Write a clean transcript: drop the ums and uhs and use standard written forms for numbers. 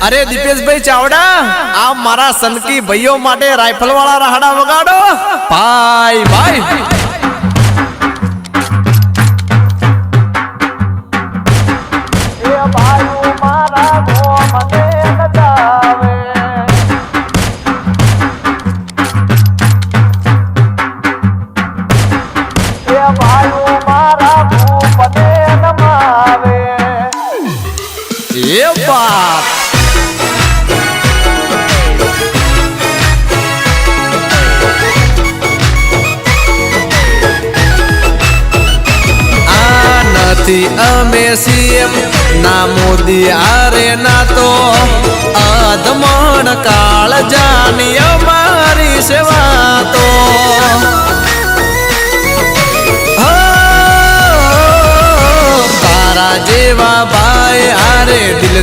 अरे दीपेश भाई चावड़ा आप मारा सनकी भाइयों माटे राइफल वाला राहड़ा वगाड़ो बाय बाय ये बात अमे सीएम ना मोदी आरे ना तो अधमण काल जानी हमारी सेवा तो तारा जेवा भाई आरे दिल